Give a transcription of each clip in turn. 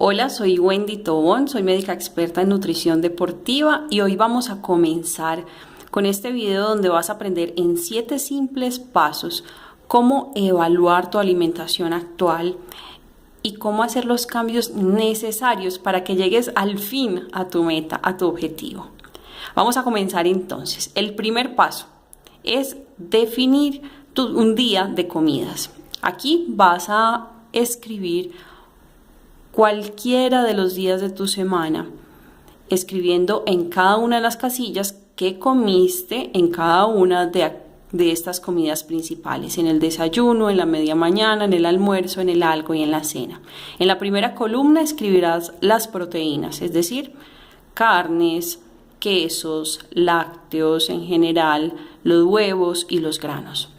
Hola, soy Wendy Tobón, soy médica experta en nutrición deportiva y hoy vamos a comenzar con este video donde vas a aprender en 7 simples pasos cómo evaluar tu alimentación actual y cómo hacer los cambios necesarios para que llegues al fin a tu meta, a tu objetivo. Vamos a comenzar entonces. El primer paso es definir un día de comidas. Aquí vas a escribir cualquiera de los días de tu semana, escribiendo en cada una de las casillas qué comiste en cada una de estas comidas principales, en el desayuno, en la media mañana, en el almuerzo, en el algo y en la cena. En la primera columna escribirás las proteínas, es decir, carnes, quesos, lácteos en general, los huevos y los granos.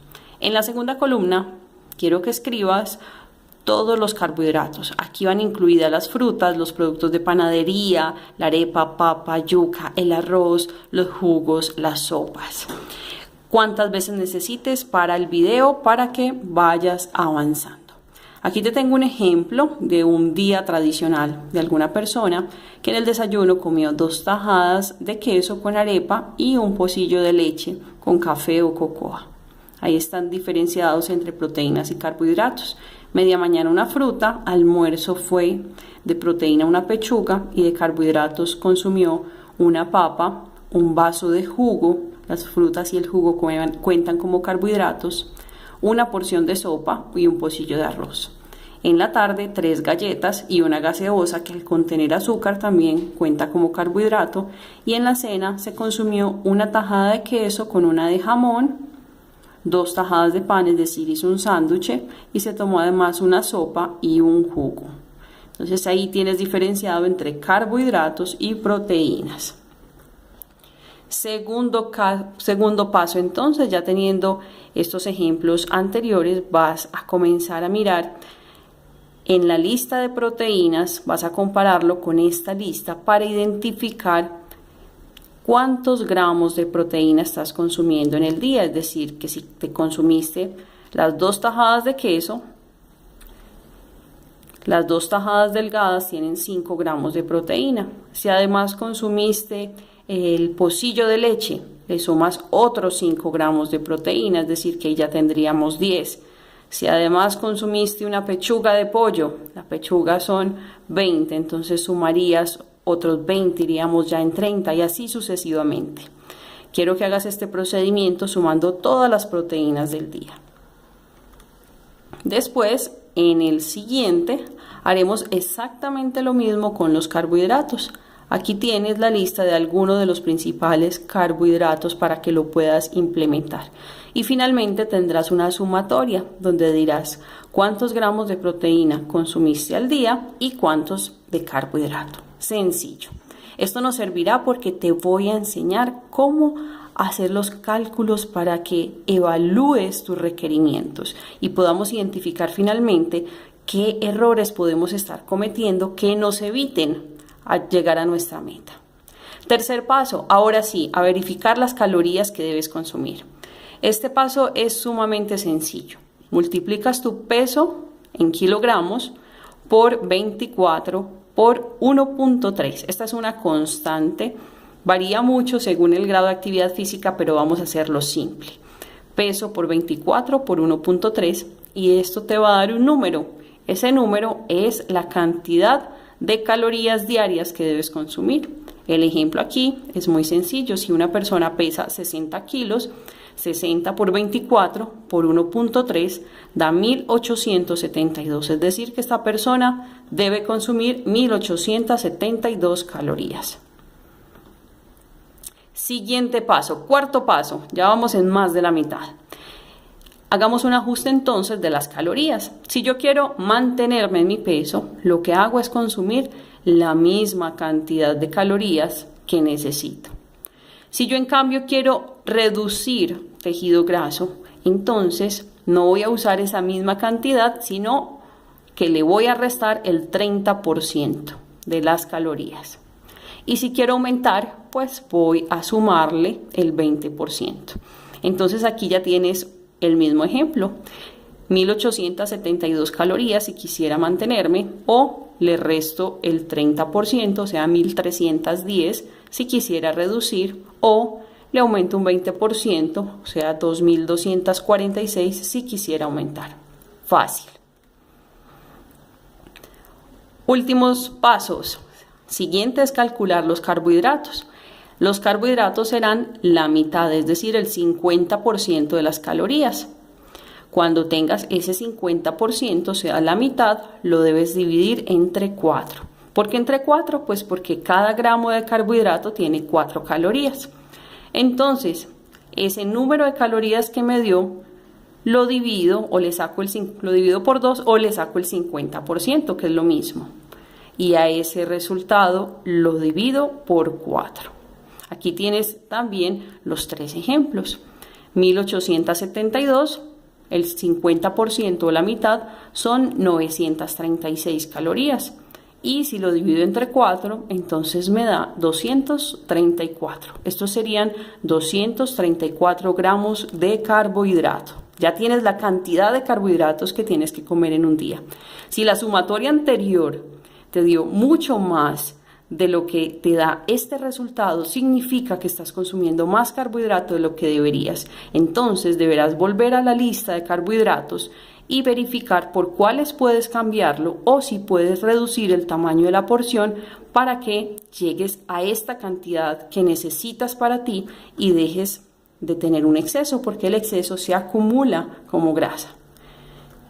En la segunda columna quiero que escribas todos los carbohidratos. Aquí van incluidas las frutas, los productos de panadería, la arepa, papa, yuca, el arroz, los jugos, las sopas. Cuántas veces necesites para el video para que vayas avanzando. Aquí te tengo un ejemplo de un día tradicional de alguna persona que en el desayuno comió 2 tajadas de queso con arepa y un pocillo de leche con café o cocoa. Ahí están diferenciados entre proteínas y carbohidratos. Media mañana una fruta, almuerzo fue de proteína una pechuga y de carbohidratos consumió una papa, un vaso de jugo, las frutas y el jugo cuentan como carbohidratos, una porción de sopa y un pocillo de arroz. En la tarde 3 galletas y una gaseosa que al contener azúcar también cuenta como carbohidrato, y en la cena se consumió una tajada de queso con una de jamón, 2 tajadas de pan, es decir, hizo un sándwich, y se tomó además una sopa y un jugo. Entonces ahí tienes diferenciado entre carbohidratos y proteínas. Segundo paso, entonces, ya teniendo estos ejemplos anteriores, vas a comenzar a mirar en la lista de proteínas, vas a compararlo con esta lista para identificar cuántos gramos de proteína estás consumiendo en el día. Es decir, que si te consumiste las 2 tajadas de queso, las 2 tajadas delgadas tienen 5 gramos de proteína. Si además consumiste el pocillo de leche, le sumas otros 5 gramos de proteína, es decir, que ya tendríamos 10. Si además consumiste una pechuga de pollo, la pechuga son 20, entonces sumarías otros 20, iríamos ya en 30 y así sucesivamente. Quiero que hagas este procedimiento sumando todas las proteínas del día. Después, en el siguiente, haremos exactamente lo mismo con los carbohidratos. Aquí tienes la lista de algunos de los principales carbohidratos para que lo puedas implementar. Y finalmente tendrás una sumatoria donde dirás cuántos gramos de proteína consumiste al día y cuántos de carbohidrato. Sencillo. Esto nos servirá porque te voy a enseñar cómo hacer los cálculos para que evalúes tus requerimientos y podamos identificar finalmente qué errores podemos estar cometiendo que nos eviten a llegar a nuestra meta. Tercer paso, ahora sí, a verificar las calorías que debes consumir. Este paso es sumamente sencillo. Multiplicas tu peso en kilogramos por 24 por 1.3. Esta es una constante, varía mucho según el grado de actividad física, pero vamos a hacerlo simple. Peso por 24 por 1.3 y esto te va a dar un número. Ese número es la cantidad de calorías diarias que debes consumir. El ejemplo aquí es muy sencillo. Si una persona pesa 60 kilos, 60 por 24 por 1.3 da 1872, es decir, que esta persona debe consumir 1872 calorías. Siguiente paso, cuarto paso, ya vamos en más de la mitad. Hagamos un ajuste entonces de las calorías. Si yo quiero mantenerme en mi peso, lo que hago es consumir la misma cantidad de calorías que necesito. Si yo en cambio quiero reducir tejido graso, entonces no voy a usar esa misma cantidad, sino que le voy a restar el 30% de las calorías. Y si quiero aumentar, pues voy a sumarle el 20%. Entonces aquí ya tienes el mismo ejemplo. 1872 calorías si quisiera mantenerme, o le resto el 30%, o sea 1310 si quisiera reducir, o le aumento un 20%, o sea 2246 si quisiera aumentar. Fácil. Últimos pasos. Siguiente es calcular los carbohidratos. Los carbohidratos serán la mitad, es decir, el 50% de las calorías. Cuando tengas ese 50%, o sea, la mitad, lo debes dividir entre 4. ¿Por qué entre 4? Pues porque cada gramo de carbohidrato tiene 4 calorías. Entonces, ese número de calorías que me dio, lo divido lo divido por 2 o le saco el 50%, que es lo mismo. Y a ese resultado lo divido por 4. Aquí tienes también los 3 ejemplos. 1872, el 50% o la mitad son 936 calorías. Y si lo divido entre 4, entonces me da 234. Estos serían 234 gramos de carbohidrato. Ya tienes la cantidad de carbohidratos que tienes que comer en un día. Si la sumatoria anterior te dio mucho más de lo que te da este resultado, significa que estás consumiendo más carbohidrato de lo que deberías. Entonces deberás volver a la lista de carbohidratos y verificar por cuáles puedes cambiarlo o si puedes reducir el tamaño de la porción para que llegues a esta cantidad que necesitas para ti y dejes de tener un exceso, porque el exceso se acumula como grasa.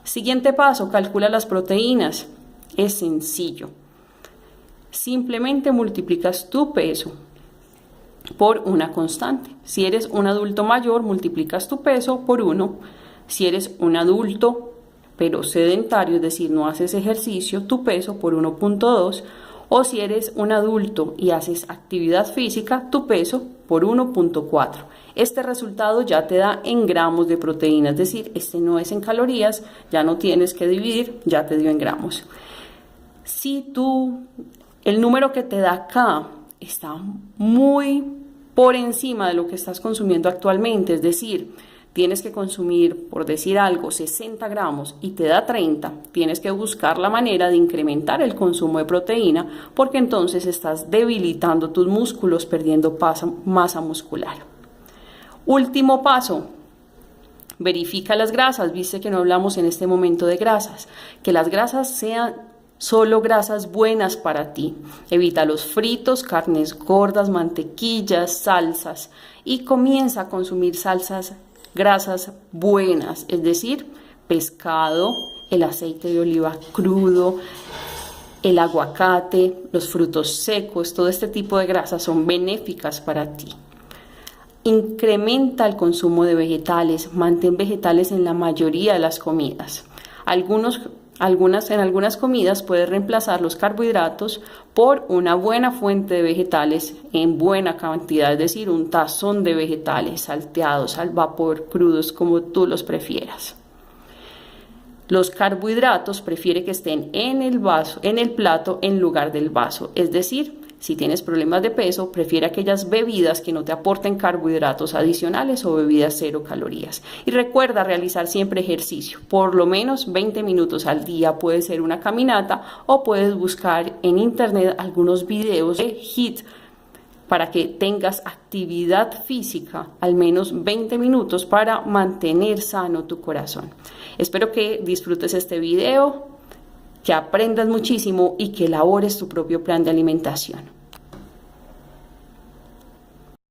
Siguiente paso, calcula las proteínas. Es sencillo. Simplemente multiplicas tu peso por una constante. Si eres un adulto mayor, multiplicas tu peso por 1. Si eres un adulto pero sedentario, es decir, no haces ejercicio, tu peso por 1.2. O si eres un adulto y haces actividad física, tu peso por 1.4. Este resultado ya te da en gramos de proteína, es decir, este no es en calorías, ya no tienes que dividir, ya te dio en gramos. Si el número que te da acá está muy por encima de lo que estás consumiendo actualmente, es decir, tienes que consumir, por decir algo, 60 gramos y te da 30, tienes que buscar la manera de incrementar el consumo de proteína, porque entonces estás debilitando tus músculos, perdiendo masa muscular. Último paso, verifica las grasas. Viste que no hablamos en este momento de grasas, que las grasas sean solo grasas buenas para ti. Evita los fritos, carnes gordas, mantequillas, salsas y comienza a consumir grasas buenas, es decir, pescado, el aceite de oliva crudo, el aguacate, los frutos secos. Todo este tipo de grasas son benéficas para ti. Incrementa el consumo de vegetales, mantén vegetales en la mayoría de las comidas. En algunas comidas puedes reemplazar los carbohidratos por una buena fuente de vegetales en buena cantidad, es decir, un tazón de vegetales salteados al vapor, crudos, como tú los prefieras. Los carbohidratos prefiere que estén en el plato en lugar del vaso, es decir, si tienes problemas de peso, prefiere aquellas bebidas que no te aporten carbohidratos adicionales o bebidas 0 calorías. Y recuerda realizar siempre ejercicio, por lo menos 20 minutos al día. Puede ser una caminata o puedes buscar en internet algunos videos de HIIT para que tengas actividad física, al menos 20 minutos para mantener sano tu corazón. Espero que disfrutes este video, que aprendas muchísimo y que elabores tu propio plan de alimentación.